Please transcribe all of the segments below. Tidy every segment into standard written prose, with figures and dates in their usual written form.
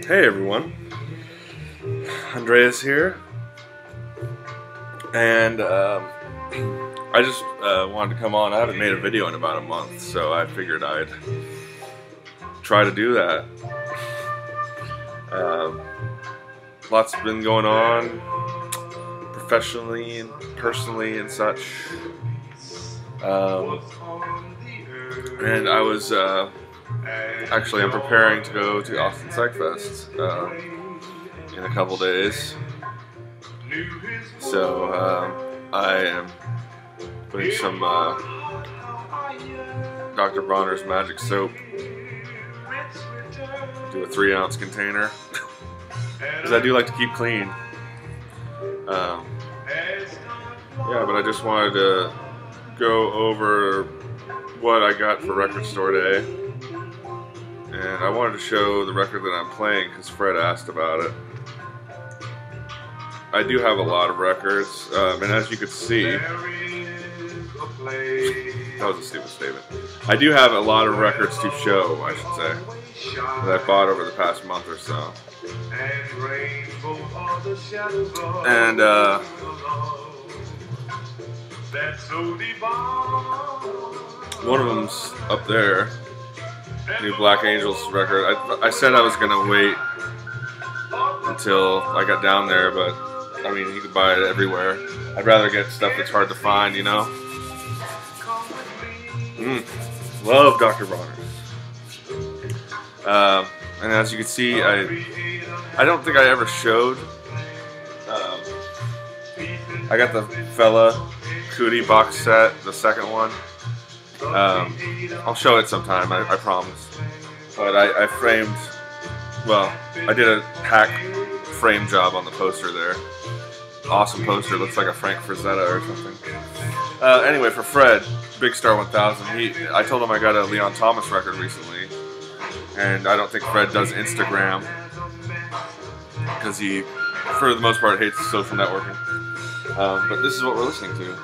Hey everyone, Andreas here, and I just wanted to come on. I haven't made a video in about a month, so I figured I'd try to do that. Lots been going on professionally and personally and such, and I was actually, I'm preparing to go to Austin Psych Fest in a couple days. So I am putting some Dr. Bronner's magic soap into a 3-ounce container because I do like to keep clean. Yeah, but I just wanted to go over what I got for Record Store Day. And I wanted to show the record that I'm playing because Fred asked about it. I do have a lot of records, and as you can see, that was a stupid statement. I do have a lot of records to show, I should say, that I bought over the past month or so. And one of them's up there. New Black Angels record. I said I was gonna wait until I got down there, but I mean, you can buy it everywhere. I'd rather get stuff that's hard to find, you know. Love Dr. Bronner. And as you can see, I don't think I ever showed. I got the Fella Cootie box set, the second one. I'll show it sometime, I promise. But I framed, well, I did a hack frame job on the poster there. Awesome poster, looks like a Frank Frazetta or something. Anyway, for Fred, Big Star 1000, I told him I got a Leon Thomas record recently. And I don't think Fred does Instagram, because he, for the most part, hates social networking. But this is what we're listening to.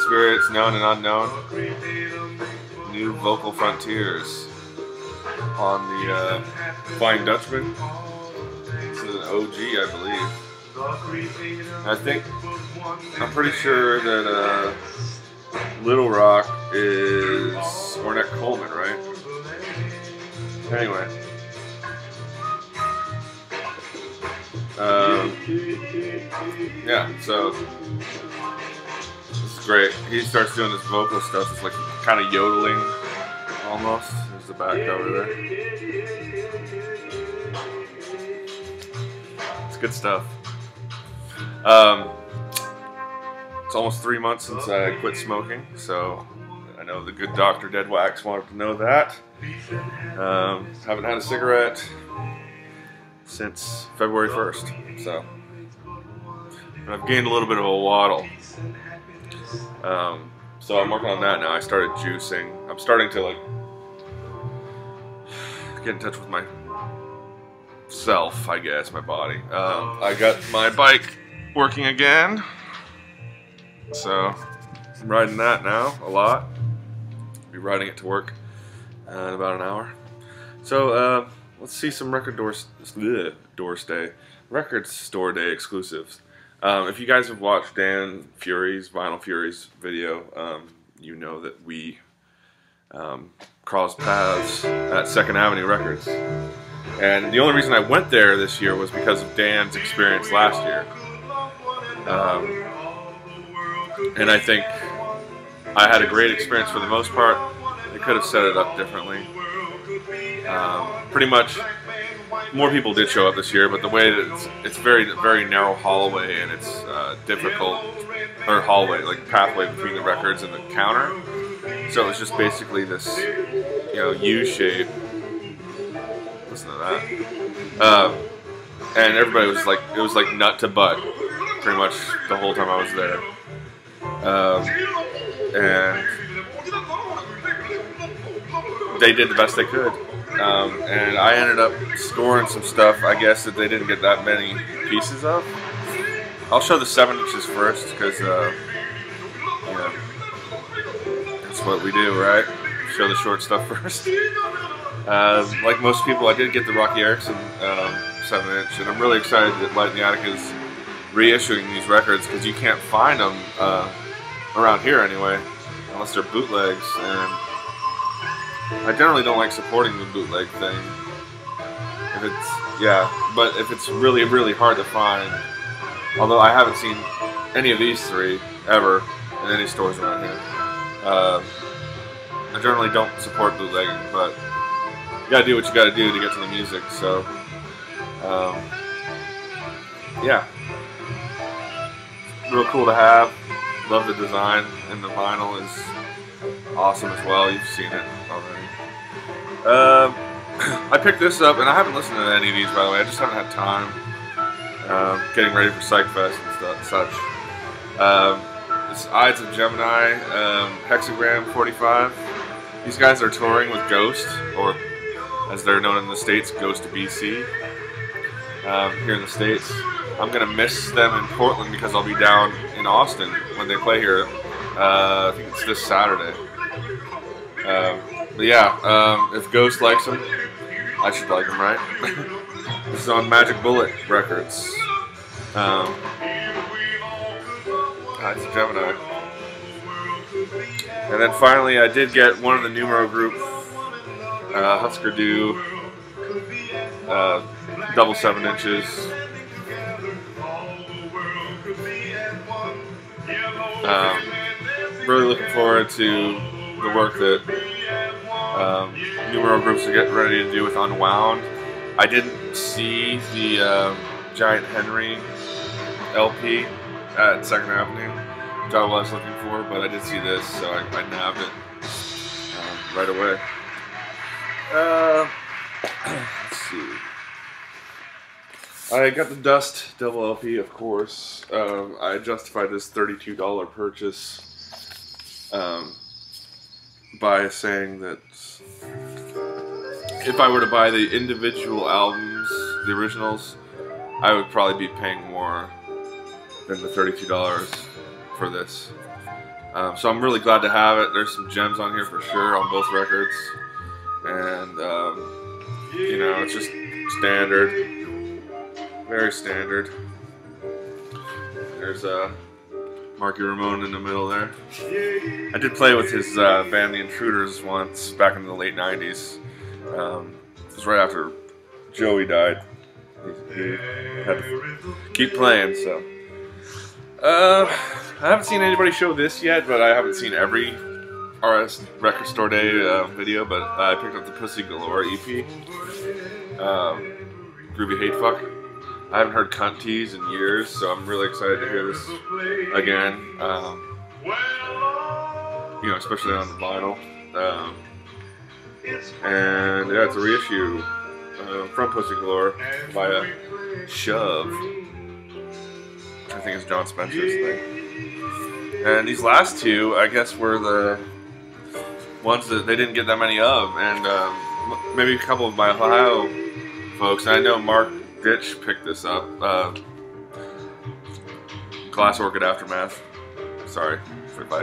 Spirits Known and Unknown, New Vocal Frontiers on the Flying Dutchman. This is an OG, I believe. I'm pretty sure that Little Rock is Ornette Coleman, right? Anyway. Yeah, so great. He starts doing this vocal stuff. It's like kind of yodeling, almost. There's the back cover there. It's good stuff. It's almost 3 months since I quit smoking, so I know the good Dr. Dead Wax wanted to know that. Haven't had a cigarette since February 1st, so. And I've gained a little bit of a waddle. So I'm working on that now. I started juicing. I'm starting to like get in touch with myself, I guess, my body. I got my bike working again, so I'm riding that now a lot. I'll be riding it to work in about an hour. So let's see some Record Store Day exclusives. If you guys have watched Dan Fury's, Vinyl Fury's video, you know that we crossed paths at 2nd Avenue Records. And the only reason I went there this year was because of Dan's experience last year. And I think I had a great experience for the most part. They could have set it up differently. Pretty much, more people did show up this year, but the way that it's very narrow hallway, and it's difficult, or hallway, like pathway between the records and the counter. So it's just basically this, you know, U shape. Listen to that. And everybody was like, it was like nut to butt, pretty much the whole time I was there. And they did the best they could. And I ended up scoring some stuff, I guess, that they didn't get that many pieces of. I'll show the 7 inches first, because, you know, that's what we do, right? Show the short stuff first. Like most people, I did get the Rocky Erickson 7-inch, and I'm really excited that Light in the Attic is reissuing these records, because you can't find them around here anyway, unless they're bootlegs, and I generally don't like supporting the bootleg thing. If it's, but if it's really, really hard to find, although I haven't seen any of these three ever in any stores around here. I generally don't support bootlegging, but you gotta do what you gotta do to get to the music, so yeah. Real cool to have. Love the design, and the vinyl is awesome as well. You've seen it already. I picked this up, and I haven't listened to any of these, by the way. I just haven't had time. Getting ready for Psych Fest and such. It's Ides of Gemini, Hexagram 45. These guys are touring with Ghost, or as they're known in the States, Ghost BC. Here in the States. I'm going to miss them in Portland because I'll be down in Austin when they play here. I think it's this Saturday. But yeah, if Ghost likes them, I should like them, right? This is on Magic Bullet Records. It's a Gemini. And then finally, I did get one of the Numero Group Husker Du double 7-inches. Really looking forward to the work that Numero Groups are getting ready to do with Unwound. I didn't see the Giant Henry LP at 2nd Avenue, which I was looking for, but I did see this, so I nabbed it right away. Let's see. I got the Dust double LP, of course. I justified this $32 purchase by saying that if I were to buy the individual albums, the originals, I would probably be paying more than the $32 for this. So I'm really glad to have it. There's some gems on here for sure on both records, and you know, it's just standard. Very standard. There's Marky Ramone in the middle there. I did play with his band, The Intruders, once back in the late 90s. It was right after Joey died. He had to keep playing, so. I haven't seen anybody show this yet, but I haven't seen every RS Record Store Day video, but I picked up the Pussy Galore EP. Groovy Hate Fuck. I haven't heard Cunt Tease in years, so I'm really excited to hear this again. You know, especially on the vinyl. And yeah, it's a reissue from Pussy Galore by Shove. I think it's John Spencer's thing. And these last two, I guess, were the ones that they didn't get that many of, and maybe a couple of my Ohio folks. And I know Mark Ditch picked this up. Glass Orchid Aftermath. Sorry if I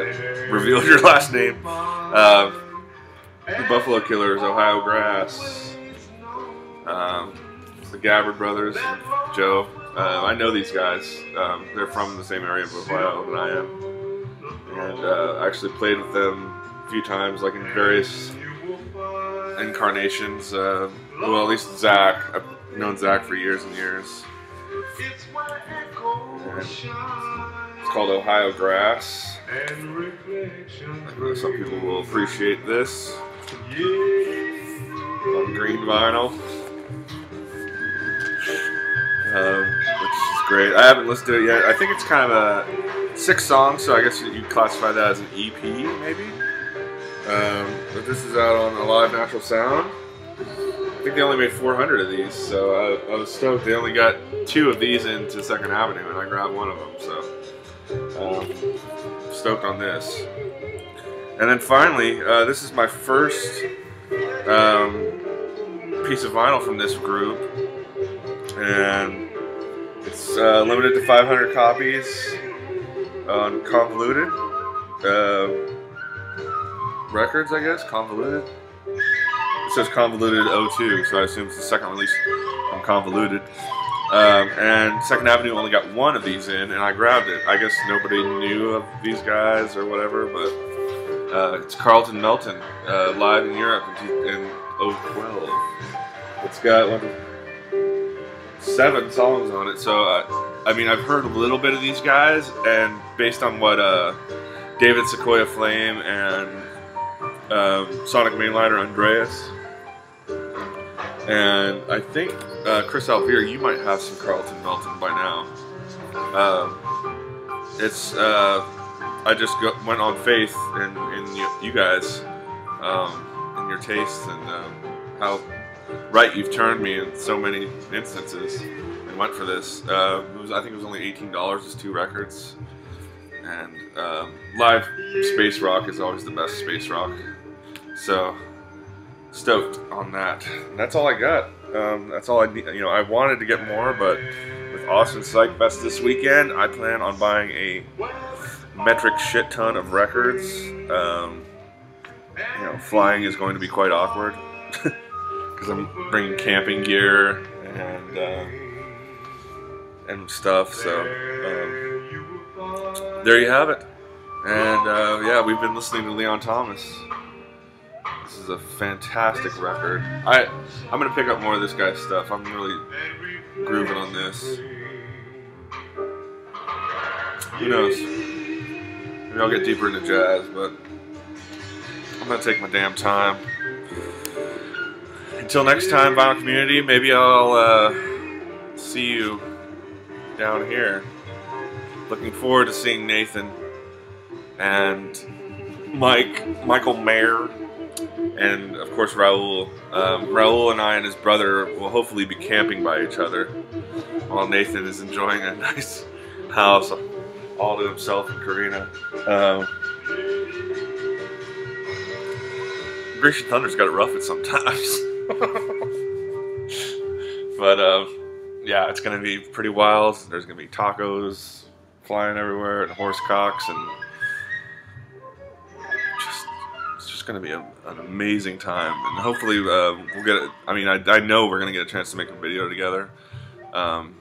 revealed your last name. The Buffalo Killers, Ohio Grass. The Gabbard Brothers, Joe. I know these guys. They're from the same area of Ohio that I am. And I actually played with them a few times, like in various incarnations. Well, at least Zach. I've known Zach for years and years. And it's called Ohio Grass. I know some people will appreciate this. On green vinyl. Which is great. I haven't listened to it yet. I think it's kind of a 6 songs, so I guess you classify that as an EP, maybe. But this is out on Alive Natural Sound. I think they only made 400 of these, so I was stoked. They only got 2 of these into 2nd Avenue, and I grabbed one of them, so stoked on this. And then finally, this is my first piece of vinyl from this group, and it's limited to 500 copies on Convoluted Records, I guess. Convoluted. It says Convoluted 02, so I assume it's the second release from Convoluted. And Second Avenue only got one of these in, and I grabbed it. I guess nobody knew of these guys or whatever, but it's Carlton Melton, live in Europe in 2012. It's got 7 songs on it, so I mean, I've heard a little bit of these guys, and based on what David Sequoia Flame and Sonic Mainliner Andreas, and I think Chris Alvear, you might have some Carlton Melton by now. I just went on faith in you guys, in your tastes, and how right you've turned me in so many instances, and went for this. I think it was only $18, it's 2 records, and live space rock is always the best space rock, so stoked on that. And that's all I got. That's all I need. You know, I wanted to get more, but with Austin Psych Fest this weekend, I plan on buying a metric shit ton of records. You know, flying is going to be quite awkward because I'm bringing camping gear and stuff. So there you have it. And yeah, we've been listening to Leon Thomas. This is a fantastic record. I'm gonna pick up more of this guy's stuff. I'm really grooving on this. Who knows? Maybe I'll get deeper into jazz, but I'm gonna take my damn time. Until next time, Vinyl Community, maybe I'll see you down here. Looking forward to seeing Nathan and Michael Mayer, and of course Raul. Raul and I and his brother will hopefully be camping by each other while Nathan is enjoying a nice house all to himself in Karina. Grecian Thunder's got to rough it sometimes. But yeah, it's gonna be pretty wild. There's gonna be tacos flying everywhere and horse cocks, and it's just gonna be an amazing time. And hopefully we'll get it. I mean, I know we're gonna get a chance to make a video together. I'm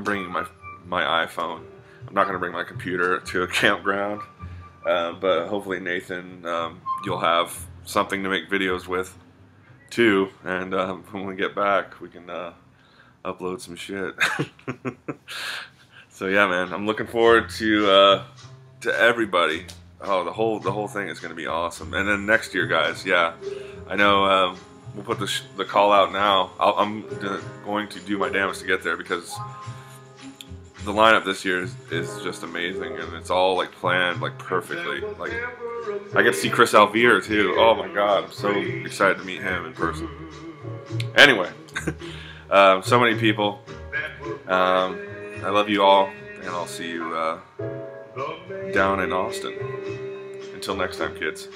bringing my iPhone. I'm not gonna bring my computer to a campground, but hopefully Nathan, you'll have something to make videos with too, and when we get back we can upload some shit. So yeah, man, I'm looking forward to everybody. Oh, the whole thing is going to be awesome. And then next year, guys, yeah, I know we'll put the call out now. I'm going to do my damnedest to get there, because the lineup this year is just amazing, and it's all like planned like perfectly. Like, I get to see Chris Alvear too. Oh my God, I'm so excited to meet him in person. Anyway, so many people. I love you all, and I'll see you down in Austin. Until next time, kids.